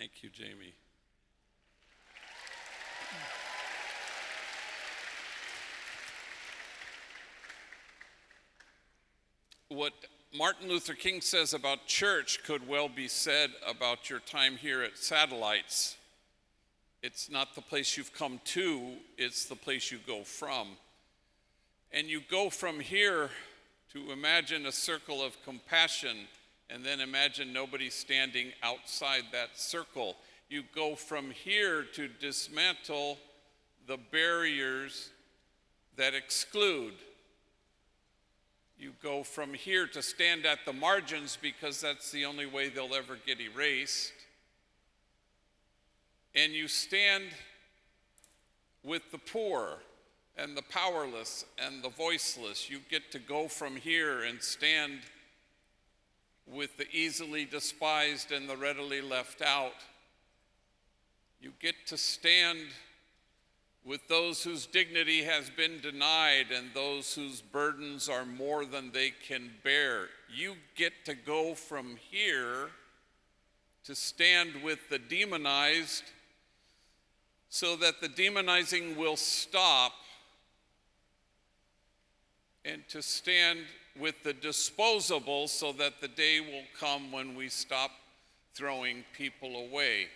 Thank you, Jamie. What Martin Luther King says about church could well be said about your time here at Satellites. It's not the place you've come to, it's the place you go from. And you go from here to imagine a circle of compassion, and then imagine nobody standing outside that circle. You go from here to dismantle the barriers that exclude. You go from here to stand at the margins because that's the only way they'll ever get erased. And you stand with the poor and the powerless and the voiceless. You get to go from here and stand with the easily despised and the readily left out. You get to stand with those whose dignity has been denied and those whose burdens are more than they can bear. You get to go from here to stand with the demonized so that the demonizing will stop, and to stand with the disposable so that the day will come when we stop throwing people away.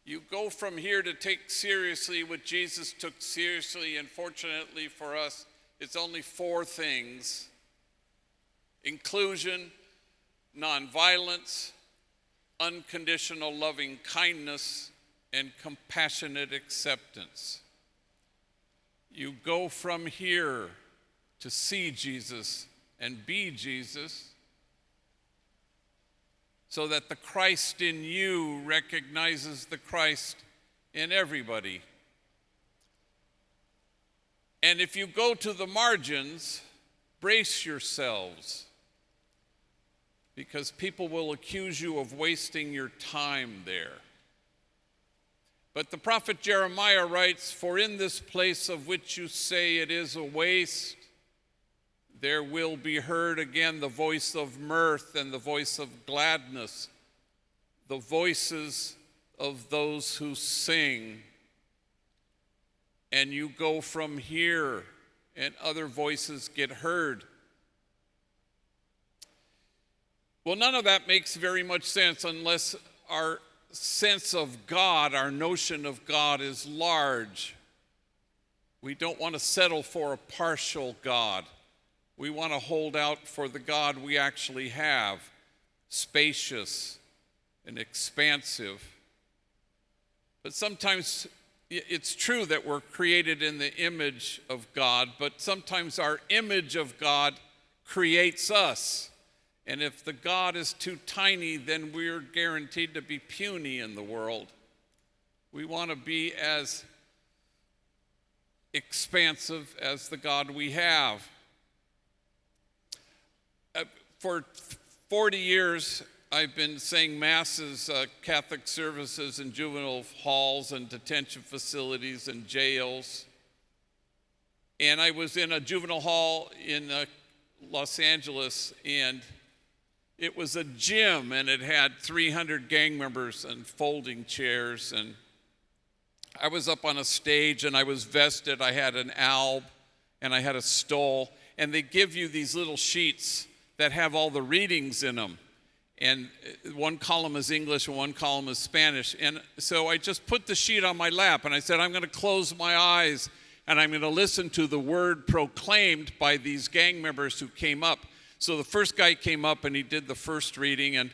You go from here to take seriously what Jesus took seriously, and fortunately for us, it's only 4 things: inclusion, nonviolence, unconditional loving kindness, and compassionate acceptance. You go from here to see Jesus and be Jesus so that the Christ in you recognizes the Christ in everybody. And if you go to the margins, brace yourselves, because people will accuse you of wasting your time there. But the prophet Jeremiah writes, "For in this place of which you say it is a waste, there will be heard again the voice of mirth and the voice of gladness, the voices of those who sing." And you go from here and other voices get heard. Well, none of that makes very much sense unless our sense of God, our notion of God, is large. We don't want to settle for a partial God. We want to hold out for the God we actually have, spacious and expansive. But sometimes it's true that we're created in the image of God, but sometimes our image of God creates us. And if the God is too tiny, then we're guaranteed to be puny in the world. We want to be as expansive as the God we have. For 40 years, I've been saying masses, Catholic services in juvenile halls and detention facilities and jails. And I was in a juvenile hall in Los Angeles, and it was a gym, and it had 300 gang members and folding chairs. And I was up on a stage, and I was vested. I had an alb, and I had a stole. And they give you these little sheets that have all the readings in them. And one column is English and one column is Spanish. And so I just put the sheet on my lap, and I said, I'm going to close my eyes, and I'm going to listen to the word proclaimed by these gang members who came up. So the first guy came up and he did the first reading, and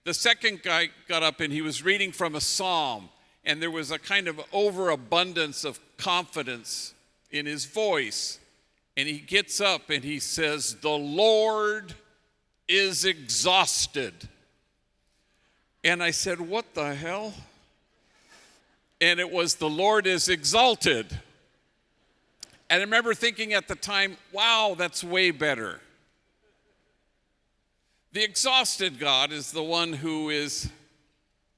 the second guy got up and he was reading from a psalm, and there was a kind of overabundance of confidence in his voice. And he gets up and he says, "The Lord is exhausted." And I said, "What the hell?" And it was, "The Lord is exalted." And I remember thinking at the time, wow, that's way better. The exhausted God is the one who is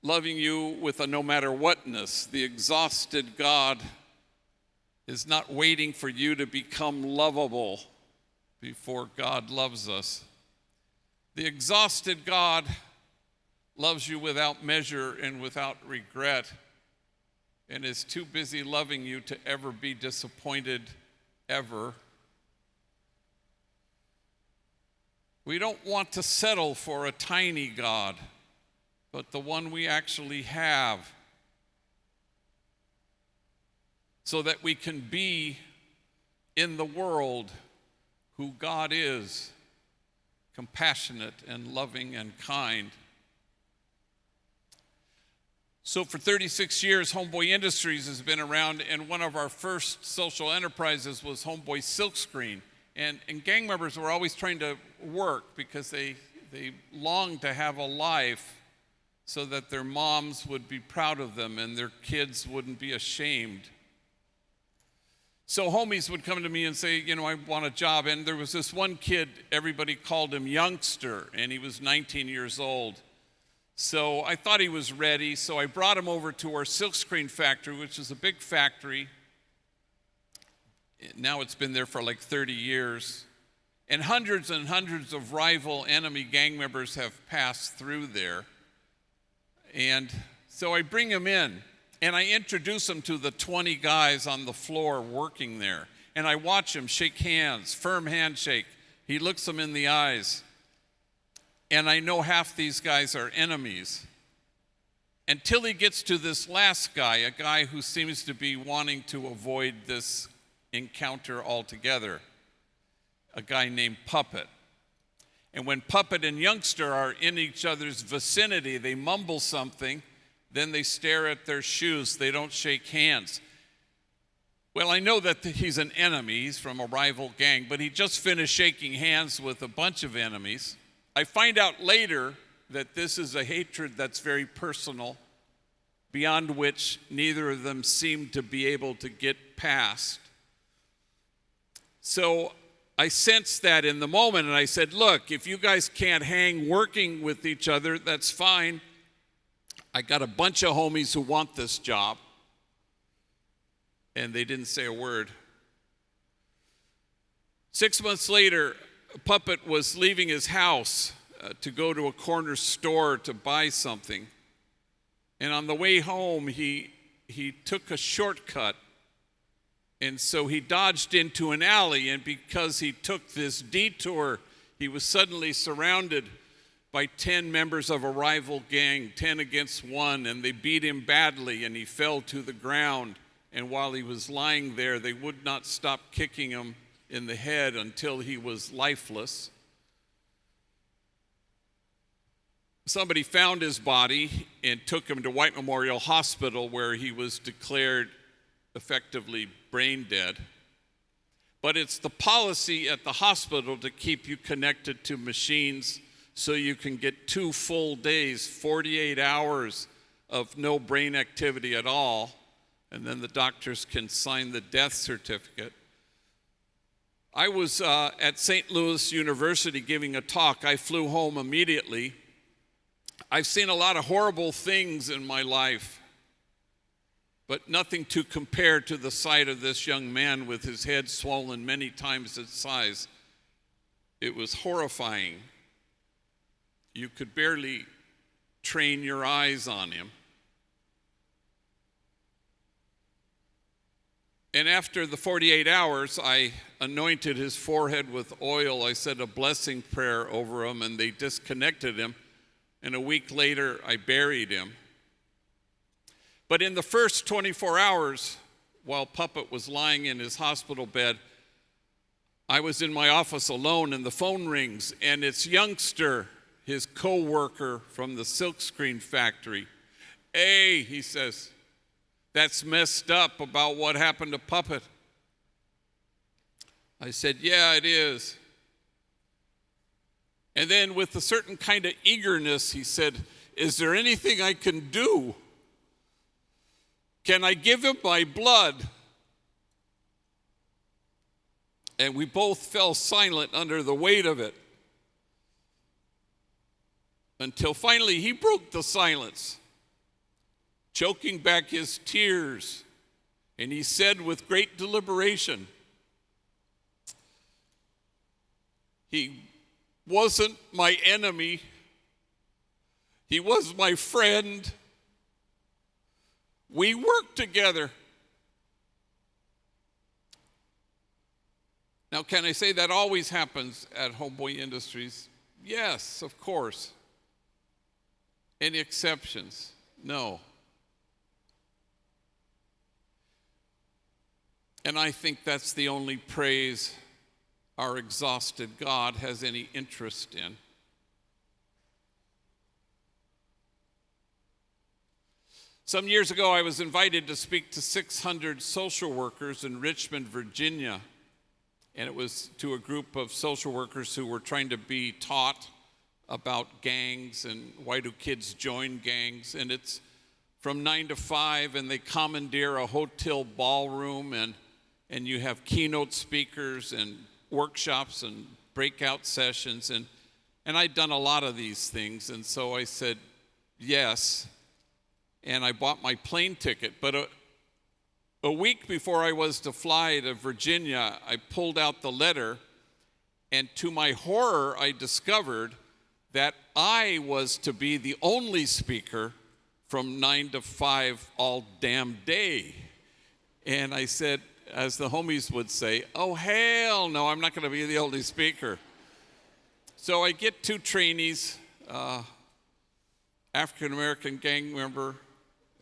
loving you with a no matter whatness. The exhausted God is not waiting for you to become lovable before God loves us. The exhausted God loves you without measure and without regret, and is too busy loving you to ever be disappointed, ever. We don't want to settle for a tiny God, but the one we actually have, so that we can be in the world who God is, compassionate and loving and kind. So for 36 years, Homeboy Industries has been around, and one of our first social enterprises was Homeboy Silkscreen. And gang members were always trying to work because they longed to have a life so that their moms would be proud of them and their kids wouldn't be ashamed. So homies would come to me and say, I want a job. And there was this one kid, everybody called him Youngster, and he was 19 years old. So I thought he was ready, so I brought him over to our silkscreen factory, which is a big factory. Now it's been there for like 30 years. And hundreds of rival enemy gang members have passed through there. And so I bring him in, and I introduce him to the 20 guys on the floor working there. And I watch him shake hands, firm handshake. He looks them in the eyes. And I know half these guys are enemies. Until he gets to this last guy, a guy who seems to be wanting to avoid this encounter altogether, a guy named Puppet. And when Puppet and Youngster are in each other's vicinity, they mumble something, then they stare at their shoes. They don't shake hands. Well, I know that he's an enemy. He's from a rival gang, but he just finished shaking hands with a bunch of enemies. I find out later that this is a hatred that's very personal, beyond which neither of them seem to be able to get past. So I sensed that in the moment, and I said, look, if you guys can't hang working with each other, that's fine. I got a bunch of homies who want this job. And they didn't say a word. 6 months later, Puppet was leaving his house to go to a corner store to buy something. And on the way home, he took a shortcut. And so he dodged into an alley, and because he took this detour, he was suddenly surrounded by 10 members of a rival gang, 10 against 1, and they beat him badly, and he fell to the ground. And while he was lying there, they would not stop kicking him in the head until he was lifeless. Somebody found his body and took him to White Memorial Hospital, where he was declared effectively brain dead. But it's the policy at the hospital to keep you connected to machines so you can get 2 full days, 48 hours of no brain activity at all, and then the doctors can sign the death certificate. I was at St. Louis University giving a talk. I flew home immediately. I've seen a lot of horrible things in my life, but nothing to compare to the sight of this young man with his head swollen many times its size. It was horrifying. You could barely train your eyes on him. And after the 48 hours, I anointed his forehead with oil. I said a blessing prayer over him, and they disconnected him. And a week later, I buried him. But in the first 24 hours, while Puppet was lying in his hospital bed, I was in my office alone, and the phone rings, and it's Youngster, his co-worker from the silkscreen factory. Hey, he says, that's messed up about what happened to Puppet. I said, yeah, it is. And then with a certain kind of eagerness, he said, is there anything I can do? Can I give him my blood? And we both fell silent under the weight of it, until finally he broke the silence, choking back his tears, and he said with great deliberation, he wasn't my enemy, He was my friend. We worked together. Now, can I say that always happens at Homeboy Industries? Yes, of course. Any exceptions? No. And I think that's the only praise our exhausted God has any interest in. Some years ago, I was invited to speak to 600 social workers in Richmond, Virginia. And it was to a group of social workers who were trying to be taught about gangs and why do kids join gangs. And it's from 9 to 5, and they commandeer a hotel ballroom, and you have keynote speakers and workshops and breakout sessions. And I'd done a lot of these things, and so I said yes. And I bought my plane ticket. But a week before I was to fly to Virginia, I pulled out the letter, and to my horror, I discovered that I was to be the only speaker from 9 to 5 all damn day. And I said, as the homies would say, oh, hell no, I'm not going to be the only speaker. So I get 2 trainees, African-American gang member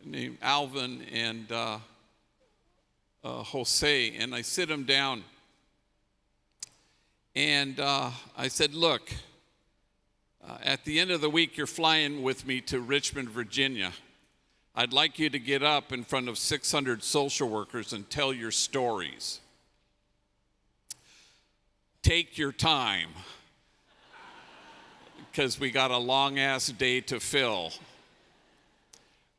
named Alvin and Jose, and I sit them down. And I said, look, at the end of the week, you're flying with me to Richmond, Virginia. I'd like you to get up in front of 600 social workers and tell your stories. Take your time, because we got a long-ass day to fill.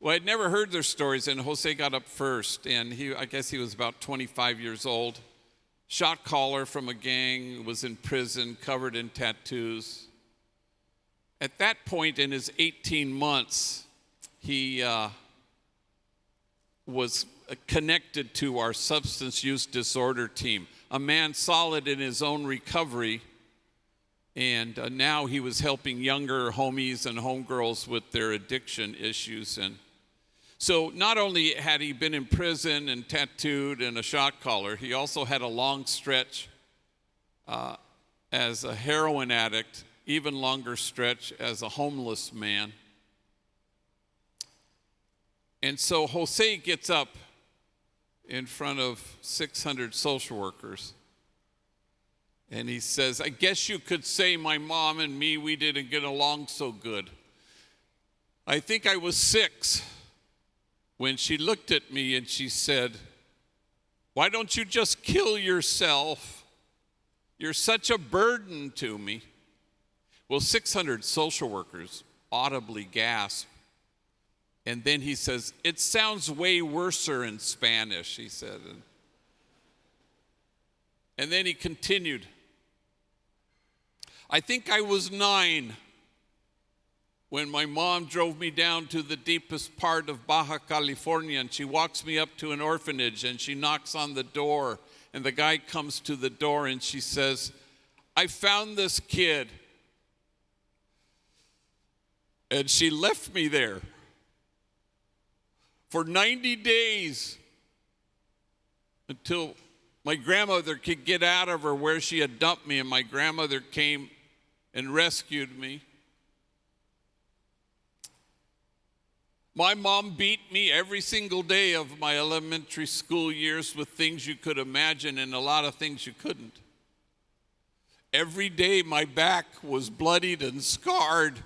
Well, I'd never heard their stories, and Jose got up first, and I guess he was about 25 years old. Shot caller from a gang, was in prison, covered in tattoos. At that point in his 18 months, he was connected to our substance use disorder team, a man solid in his own recovery, and now he was helping younger homies and homegirls with their addiction issues. And so not only had he been in prison and tattooed and a shot caller, he also had a long stretch as a heroin addict, even longer stretch as a homeless man. And so Jose gets up in front of 600 social workers, and he says, I guess you could say my mom and me, we didn't get along so good. I think I was 6 when she looked at me and she said, why don't you just kill yourself? You're such a burden to me. Well, 600 social workers audibly gasp. And then he says, it sounds way worser in Spanish, he said. And then he continued, I think I was 9 when my mom drove me down to the deepest part of Baja California, and she walks me up to an orphanage, and she knocks on the door, and the guy comes to the door, and she says, I found this kid. And she left me there for 90 days until my grandmother could get out of her where she had dumped me, and my grandmother came and rescued me. My mom beat me every single day of my elementary school years with things you could imagine and a lot of things you couldn't. Every day my back was bloodied and scarred.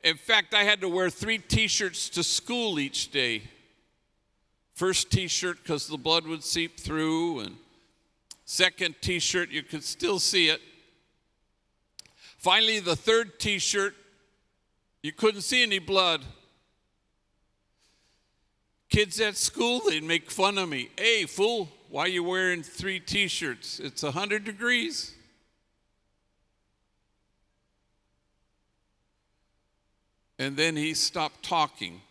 In fact, I had to wear 3 t-shirts to school each day. First t-shirt because the blood would seep through, and second t-shirt you could still see it. Finally, the third t-shirt, you couldn't see any blood. Kids at school, they'd make fun of me. Hey, fool, why are you wearing 3 t-shirts? It's 100 degrees. And then he stopped talking,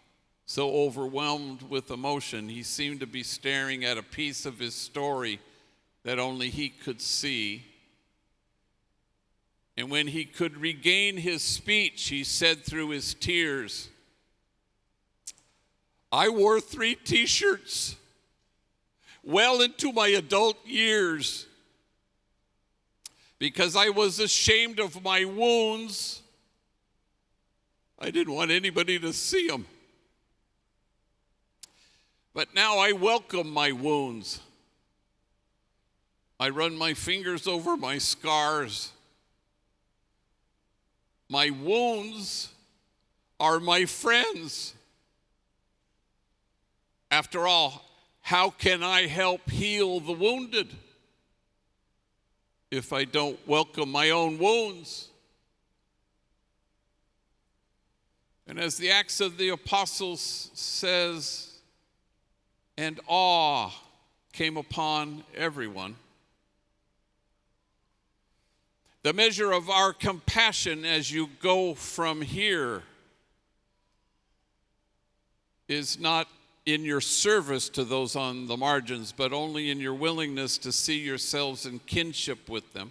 so overwhelmed with emotion, he seemed to be staring at a piece of his story that only he could see. And when he could regain his speech, he said through his tears, I wore 3 t-shirts well into my adult years because I was ashamed of my wounds. I didn't want anybody to see them. But now I welcome my wounds. I run my fingers over my scars. My wounds are my friends. After all, how can I help heal the wounded if I don't welcome my own wounds? And as the Acts of the Apostles says, and awe came upon everyone. The measure of our compassion as you go from here is not in your service to those on the margins, but only in your willingness to see yourselves in kinship with them.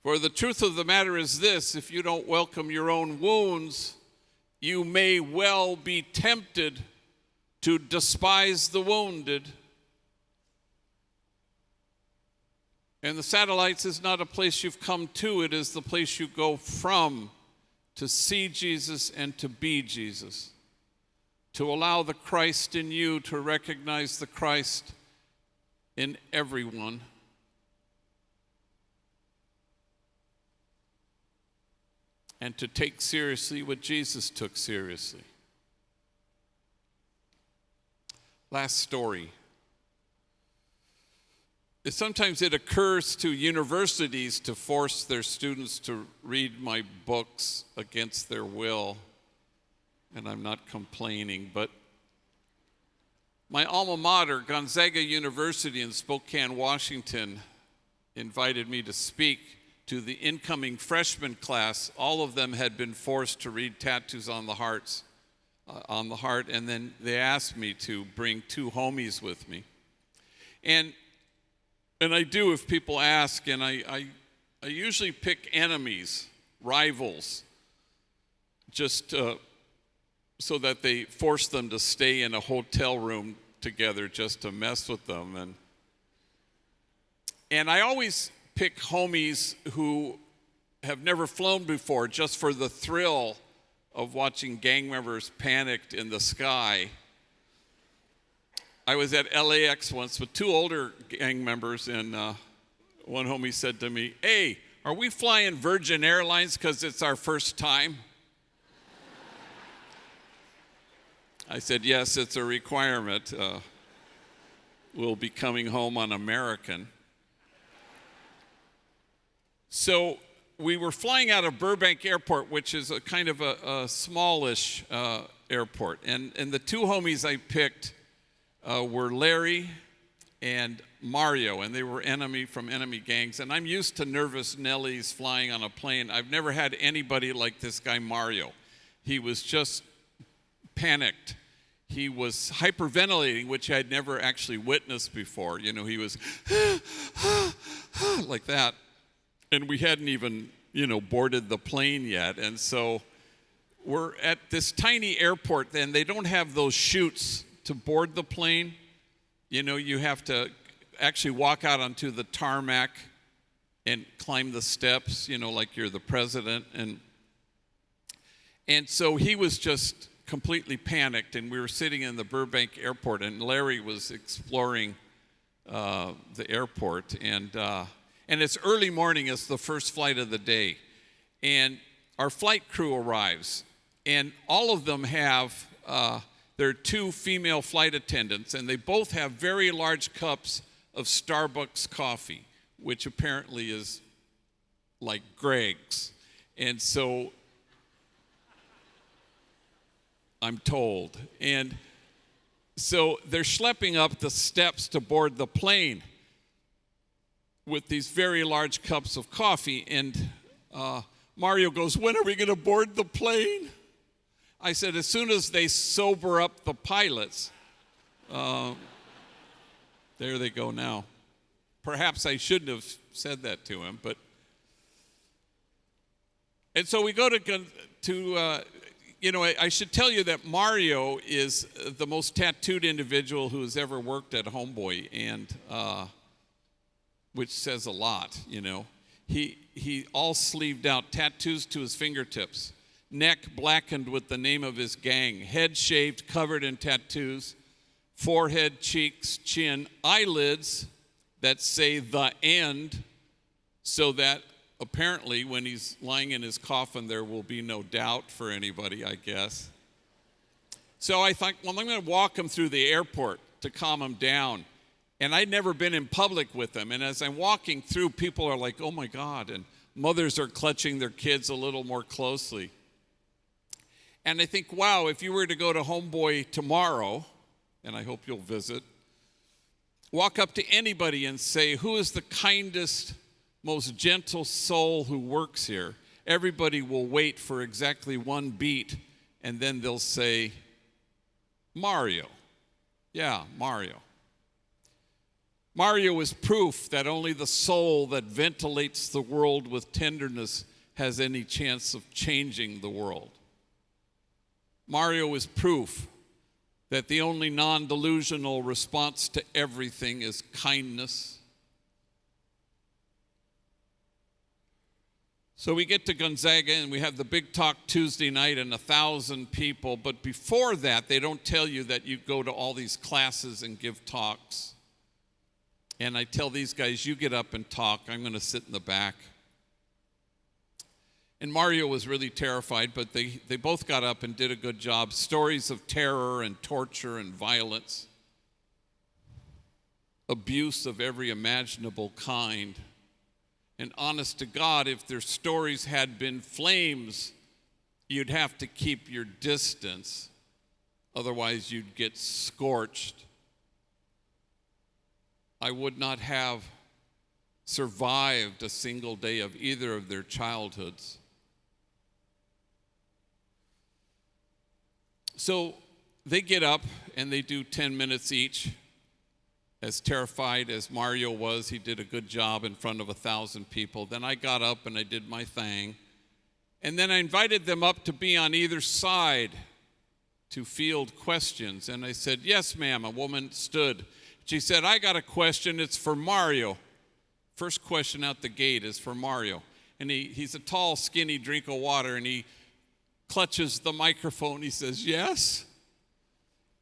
For the truth of the matter is this: if you don't welcome your own wounds, you may well be tempted to despise the wounded. And the Satellites is not a place you've come to, it is the place you go from to see Jesus and to be Jesus. To allow the Christ in you to recognize the Christ in everyone. And to take seriously what Jesus took seriously. Last story. Sometimes it occurs to universities to force their students to read my books against their will. And I'm not complaining, but my alma mater, Gonzaga University in Spokane, Washington, invited me to speak to the incoming freshman class. All of them had been forced to read Tattoos on the Heart, and then they asked me to bring 2 homies with me. And I do if people ask, and I usually pick enemies, rivals, just so that they force them to stay in a hotel room together just to mess with them. And I always pick homies who have never flown before, just for the thrill of watching gang members panicked in the sky. I was at LAX once with 2 older gang members, and one homie said to me, hey, are we flying Virgin Airlines because it's our first time? I said, yes, it's a requirement. We'll be coming home on American. So we were flying out of Burbank Airport, which is a kind of a smallish airport. And the 2 homies I picked were Larry and Mario, and they were from enemy gangs. And I'm used to nervous Nellies flying on a plane. I've never had anybody like this guy Mario. He was just panicked. He was hyperventilating, which I'd never actually witnessed before. You know, he was like that. And we hadn't even, boarded the plane yet. And so we're at this tiny airport, and they don't have those chutes to board the plane. You have to actually walk out onto the tarmac and climb the steps, like you're the president. And so he was just completely panicked, and we were sitting in the Burbank airport, and Larry was exploring the airport, and it's early morning. It's the first flight of the day, and our flight crew arrives, and all of them have there are 2 female flight attendants, and they both have very large cups of Starbucks coffee, which apparently is like Greg's. And so I'm told. And so they're schlepping up the steps to board the plane with these very large cups of coffee. And Mario goes, when are we going to board the plane? I said, as soon as they sober up the pilots. There they go now. Perhaps I shouldn't have said that to him, but And so we go I should tell you that Mario is the most tattooed individual who has ever worked at Homeboy, and which says a lot, He all sleeved out, tattoos to his fingertips, neck blackened with the name of his gang, head shaved, covered in tattoos, forehead, cheeks, chin, eyelids that say the end, so that apparently when he's lying in his coffin, there will be no doubt for anybody, I guess. So I thought, well, I'm going to walk him through the airport to calm him down. And I'd never been in public with him. And as I'm walking through, people are like, oh my God. And mothers are clutching their kids a little more closely. And I think, wow, if you were to go to Homeboy tomorrow, and I hope you'll visit, walk up to anybody and say, who is the kindest, most gentle soul who works here? Everybody will wait for exactly one beat, and then they'll say, Mario. Yeah, Mario. Mario is proof that only the soul that ventilates the world with tenderness has any chance of changing the world. Mario is proof that the only non-delusional response to everything is kindness. So we get to Gonzaga and we have the big talk Tuesday night and 1,000 people. But before that, they don't tell you that you go to all these classes and give talks. And I tell these guys, you get up and talk. I'm going to sit in the back. And Mario was really terrified, but they both got up and did a good job. Stories of terror and torture and violence, abuse of every imaginable kind. And honest to God, if their stories had been flames, you'd have to keep your distance. Otherwise, you'd get scorched. I would not have survived a single day of either of their childhoods. So they get up and they do 10 minutes each. As terrified as Mario was, he did a good job in front of 1,000 people. Then I got up and I did my thing. And then I invited them up to be on either side to field questions. And I said, yes, ma'am. A woman stood. She said, I got a question. It's for Mario. First question out the gate is for Mario. And he's a tall, skinny drink of water, and he clutches the microphone. He says, yes.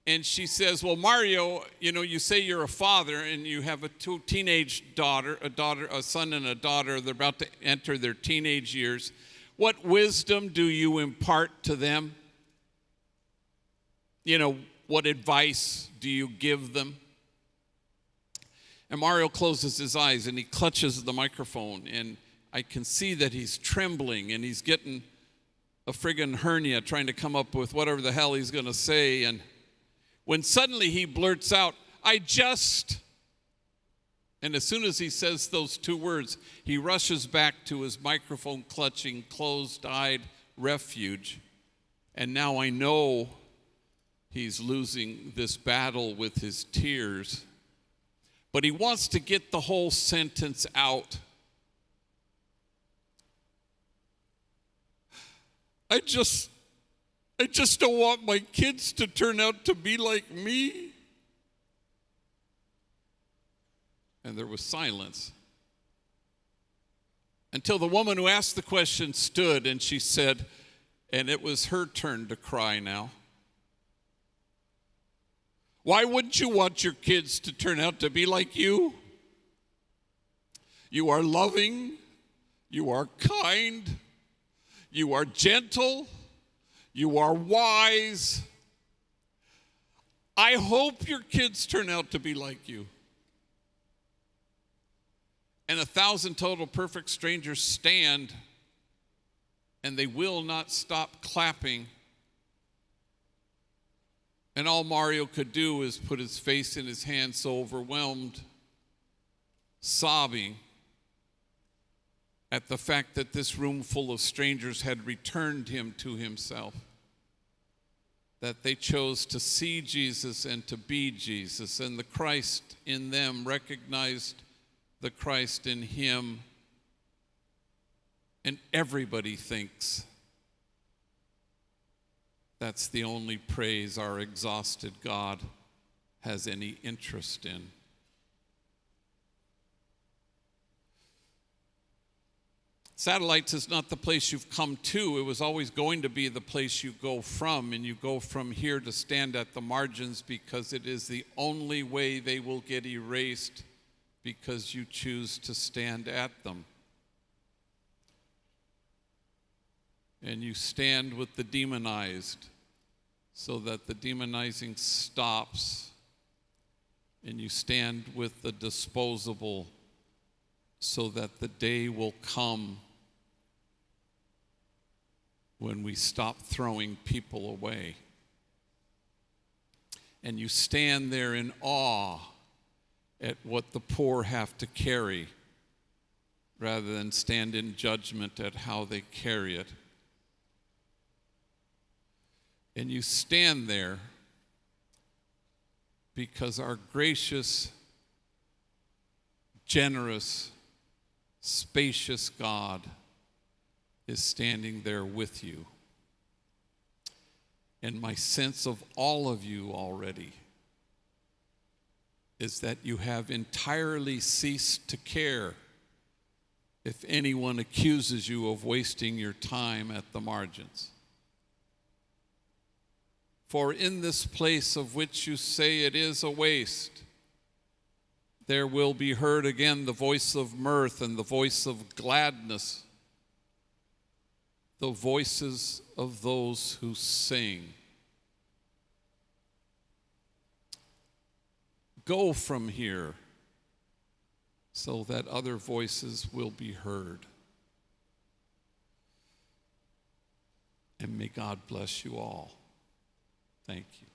And she says, well, Mario, you say you're a father and you have a teenage daughter, a son and a daughter. They're about to enter their teenage years. What wisdom do you impart to them? What advice do you give them? And Mario closes his eyes and he clutches the microphone. And I can see that he's trembling and he's getting a friggin' hernia trying to come up with whatever the hell he's going to say. And when suddenly he blurts out, and as soon as he says those two words, he rushes back to his microphone-clutching, closed-eyed refuge. And now I know he's losing this battle with his tears. But he wants to get the whole sentence out. I just don't want my kids to turn out to be like me. And there was silence. Until the woman who asked the question stood and she said, and it was her turn to cry now. Why wouldn't you want your kids to turn out to be like you? You are loving, you are kind, you are gentle, you are wise. I hope your kids turn out to be like you. And 1,000 total perfect strangers stand, and they will not stop clapping. And all Mario could do is put his face in his hands, so overwhelmed, sobbing at the fact that this room full of strangers had returned him to himself. That they chose to see Jesus and to be Jesus, and the Christ in them recognized the Christ in him And everybody thinks that's the only praise our exhausted God has any interest in. Satellites is not the place you've come to. It was always going to be the place you go from, and you go from here to stand at the margins because it is the only way they will get erased because you choose to stand at them. And you stand with the demonized so that the demonizing stops, and you stand with the disposable so that the day will come when we stop throwing people away. And you stand there in awe at what the poor have to carry rather than stand in judgment at how they carry it. And you stand there because our gracious, generous, spacious God is standing there with you. And my sense of all of you already is that you have entirely ceased to care if anyone accuses you of wasting your time at the margins. For in this place of which you say it is a waste, there will be heard again the voice of mirth and the voice of gladness, the voices of those who sing. Go from here so that other voices will be heard. And may God bless you all. Thank you.